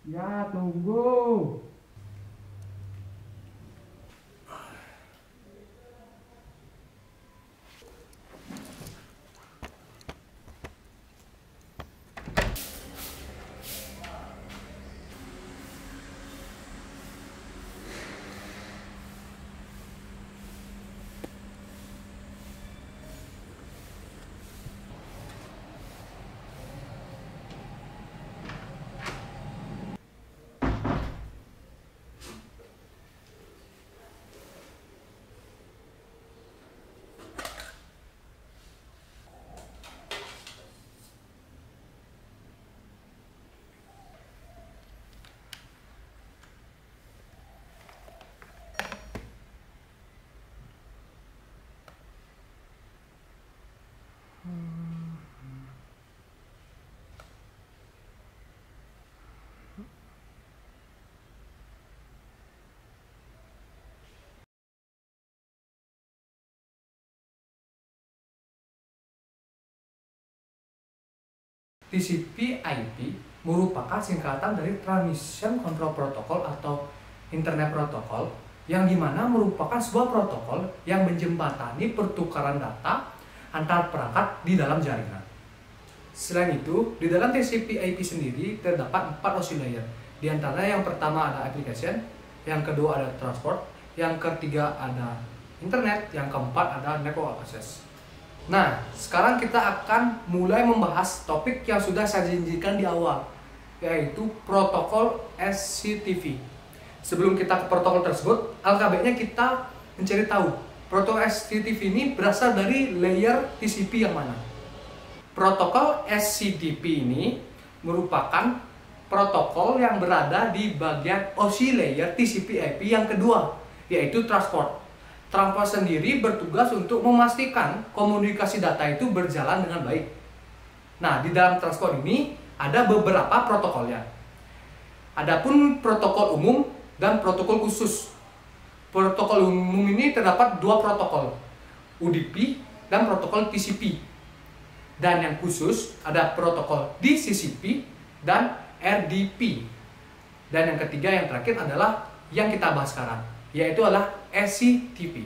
Ya, tunggu. TCP/IP merupakan singkatan dari Transmission Control Protocol atau Internet Protocol, yang dimana merupakan sebuah protokol yang menjembatani pertukaran data antar perangkat di dalam jaringan. Selain itu, di dalam TCP/IP sendiri terdapat 4 OSI layer. Di antara yang pertama ada application, yang kedua ada transport, yang ketiga ada internet, yang keempat ada network access. Nah, sekarang kita akan mulai membahas topik yang sudah saya janjikan di awal, yaitu protokol SCTV. Sebelum kita ke protokol tersebut, alangkah baiknya kita mencari tahu protokol SCTV ini berasal dari layer TCP yang mana. Protokol SCTV ini merupakan protokol yang berada di bagian OSI layer TCP/IP yang kedua, yaitu transport. Transport sendiri bertugas untuk memastikan komunikasi data itu berjalan dengan baik. Nah, di dalam transport ini ada beberapa protokolnya. Adapun protokol umum dan protokol khusus. Protokol umum ini terdapat 2 protokol, UDP dan protokol TCP. Dan yang khusus ada protokol DCCP dan RDP. Dan yang ketiga yang terakhir adalah yang kita bahas sekarang, yaitu adalah SCTP.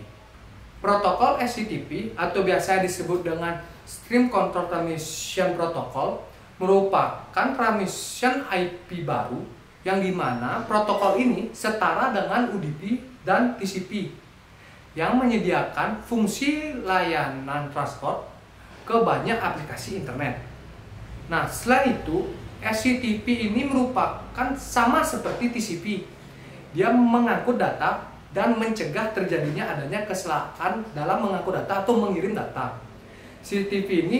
Protokol SCTP atau biasa disebut dengan Stream Control Transmission Protocol merupakan transmission IP baru yang dimana protokol ini setara dengan UDP dan TCP yang menyediakan fungsi layanan transport ke banyak aplikasi internet. Nah, selain itu, SCTP ini merupakan sama seperti TCP. Dia mengangkut data dan mencegah terjadinya adanya kesalahan dalam mengangkut data atau mengirim data. SCTV ini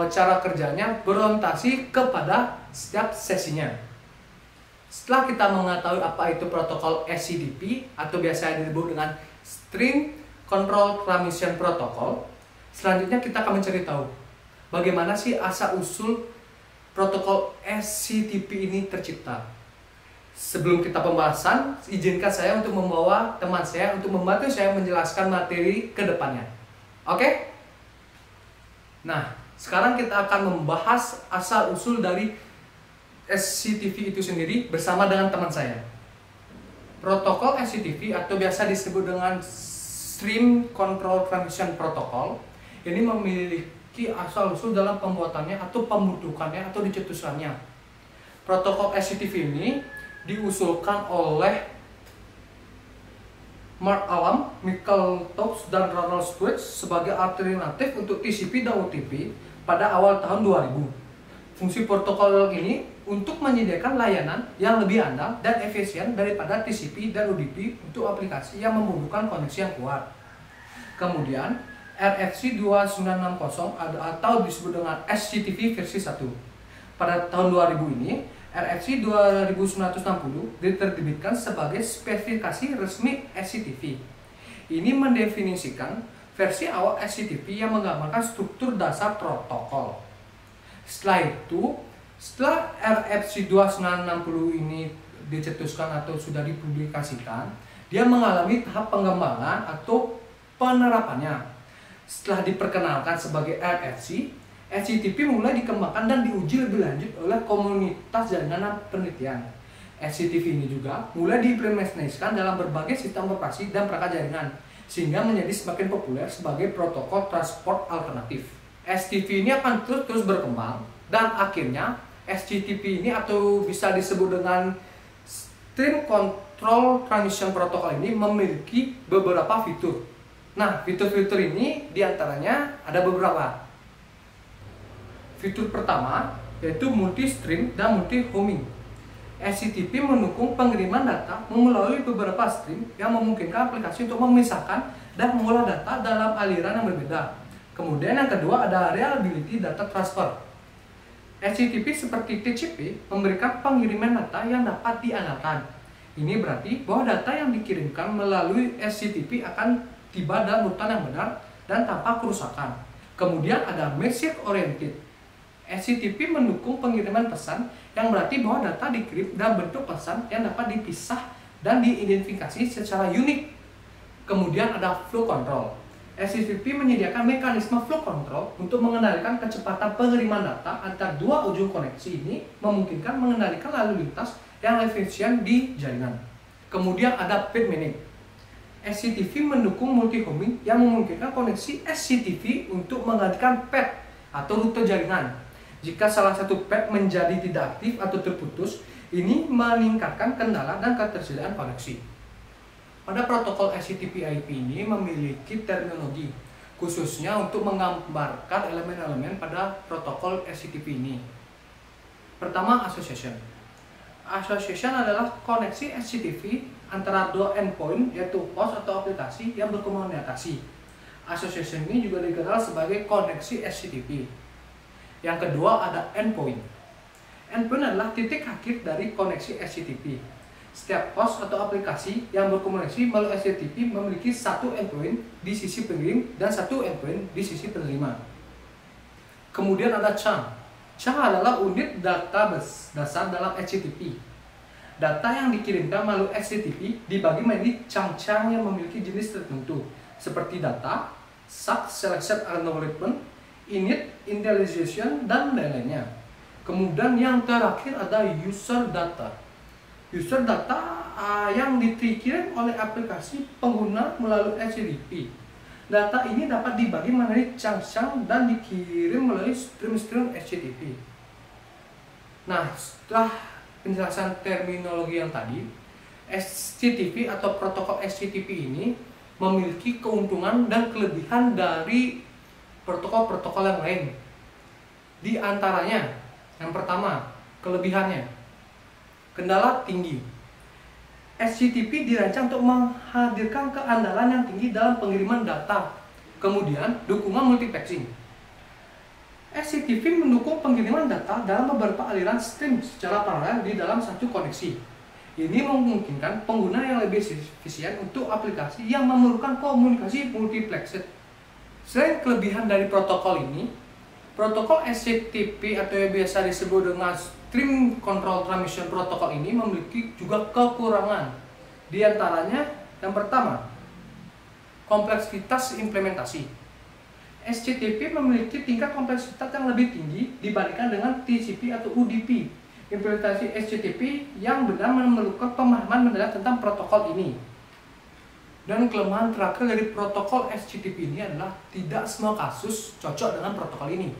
cara kerjanya berorientasi kepada setiap sesinya. Setelah kita mengetahui apa itu protokol SCTP atau biasa disebut dengan Stream Control Transmission Protocol, selanjutnya kita akan mencari tahu bagaimana sih asal-usul protokol SCTP ini tercipta. Sebelum kita pembahasan, izinkan saya untuk membawa teman saya untuk membantu saya menjelaskan materi ke depannya. Oke? Nah, sekarang kita akan membahas asal-usul dari SCTV itu sendiri bersama dengan teman saya. Protokol SCTV atau biasa disebut dengan Stream Control Transmission Protocol ini memiliki asal-usul dalam pembuatannya atau pembentukannya atau dicetuskannya. Protokol SCTV ini diusulkan oleh Mark Alam, Michael Tops, dan Ronald Squid sebagai alternatif untuk TCP dan UDP pada awal tahun 2000. Fungsi protokol ini untuk menyediakan layanan yang lebih andal dan efisien daripada TCP dan UDP untuk aplikasi yang membutuhkan koneksi yang kuat. Kemudian, RFC 2960 atau disebut dengan SCTV versi 1. Pada tahun 2000 ini, RFC 2960 diterbitkan sebagai spesifikasi resmi SCTV. Ini mendefinisikan versi awal SCTV yang menggambarkan struktur dasar protokol. Setelah itu, setelah RFC 2960 ini dicetuskan atau sudah dipublikasikan, dia mengalami tahap pengembangan atau penerapannya. Setelah diperkenalkan sebagai RFC, SCTV mulai dikembangkan dan diuji lebih lanjut oleh komunitas jaringan penelitian. SCTV ini juga mulai diimplementasikan dalam berbagai sistem operasi dan perangkat jaringan, sehingga menjadi semakin populer sebagai protokol transport alternatif. SCTV ini akan terus berkembang, dan akhirnya SCTV ini atau bisa disebut dengan Stream Control Transmission Protocol ini memiliki beberapa fitur. Nah, fitur-fitur ini diantaranya ada beberapa. Fitur pertama yaitu multi-stream dan multi-homing. SCTV mendukung pengiriman data melalui beberapa stream yang memungkinkan aplikasi untuk memisahkan dan mengolah data dalam aliran yang berbeda. Kemudian yang kedua ada reliability data transfer. SCTV seperti TCP memberikan pengiriman data yang dapat diandalkan. Ini berarti bahwa data yang dikirimkan melalui SCTV akan tiba dalam urutan yang benar dan tanpa kerusakan. Kemudian ada message oriented. SCTV mendukung pengiriman pesan yang berarti bahwa data dikirim dalam bentuk pesan yang dapat dipisah dan diidentifikasi secara unik. Kemudian ada flow control. SCTV menyediakan mekanisme flow control untuk mengendalikan kecepatan pengiriman data antar dua ujung koneksi. Ini memungkinkan mengendalikan lalu lintas yang efisien di jaringan. Kemudian ada path management. SCTV mendukung multi-homing yang memungkinkan koneksi SCTV untuk menggantikan path atau rute jaringan. Jika salah satu path menjadi tidak aktif atau terputus, ini meningkatkan kendala dan ketersediaan koneksi. Pada protokol SCTV/IP ini memiliki terminologi khususnya untuk menggambarkan elemen-elemen pada protokol SCTV ini. Pertama, association. Association adalah koneksi SCTV antara dua endpoint, yaitu host atau aplikasi yang berkomunikasi. Association ini juga dikenal sebagai koneksi SCTV. Yang kedua ada endpoint. Endpoint adalah titik akhir dari koneksi SCTV. Setiap host atau aplikasi yang berkomunikasi melalui SCTV memiliki satu endpoint di sisi pengirim dan satu endpoint di sisi penerima. Kemudian ada chunk. Chunk adalah unit data dasar dalam SCTV. Data yang dikirimkan melalui SCTV dibagi menjadi chunk-chunk yang memiliki jenis tertentu, seperti data, sub selection algorithm, init, initialization, dan lain-lainnya. Kemudian yang terakhir ada user data. User data yang dikirim oleh aplikasi pengguna melalui SCTV. Data ini dapat dibagi menjadi chunk-chunk dan dikirim melalui stream-stream SCTV. Nah, setelah penjelasan terminologi yang tadi, SCTV atau protokol SCTV ini memiliki keuntungan dan kelebihan dari protokol-protokol yang lain. Di antaranya, yang pertama, kelebihannya, kendala tinggi. SCTV dirancang untuk menghadirkan keandalan yang tinggi dalam pengiriman data. Kemudian, dukungan multiplexing. SCTV mendukung pengiriman data dalam beberapa aliran stream secara paralel di dalam satu koneksi. Ini memungkinkan pengguna yang lebih efisien untuk aplikasi yang memerlukan komunikasi multiplexed. Selain kelebihan dari protokol ini, protokol SCTV atau yang biasa disebut dengan Stream Control Transmission Protocol ini memiliki juga kekurangan. Di antaranya, yang pertama, kompleksitas implementasi. SCTV memiliki tingkat kompleksitas yang lebih tinggi dibandingkan dengan TCP atau UDP. Implementasi SCTV yang benar memerlukan pemahaman mendalam tentang protokol ini. Dan kelemahan terakhir dari protokol SCTV ini adalah tidak semua kasus cocok dengan protokol ini.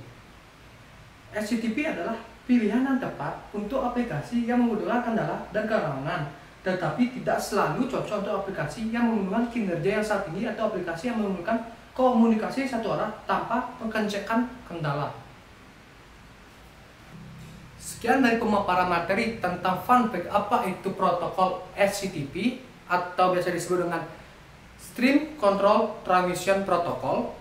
SCTV adalah pilihan yang tepat untuk aplikasi yang membutuhkan kendala dan keamanan, tetapi tidak selalu cocok untuk aplikasi yang membutuhkan kinerja yang sangat tinggi atau aplikasi yang membutuhkan komunikasi satu arah tanpa pengecekan kendala. Sekian dari pemaparan materi tentang fun fact apa itu protokol SCTV atau biasa disebut dengan Stream Control Transmission Protocol.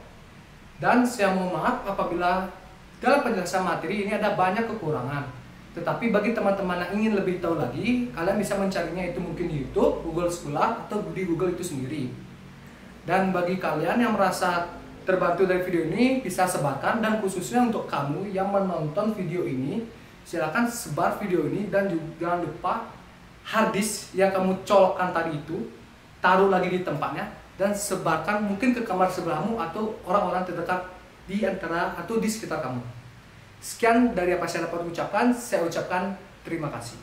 Dan saya mohon maaf apabila dalam penjelasan materi ini ada banyak kekurangan. Tetapi bagi teman-teman yang ingin lebih tahu lagi, kalian bisa mencarinya itu mungkin di YouTube, Google Scholar, atau di Google itu sendiri. Dan bagi kalian yang merasa terbantu dari video ini, bisa sebarkan. Dan khususnya untuk kamu yang menonton video ini, silakan sebar video ini. Dan juga jangan lupa harddisk yang kamu colokkan tadi itu, taruh lagi di tempatnya. Dan sebarkan mungkin ke kamar sebelahmu atau orang-orang terdekat di antara atau di sekitar kamu. Sekian dari apa saya dapat ucapkan, saya ucapkan terima kasih.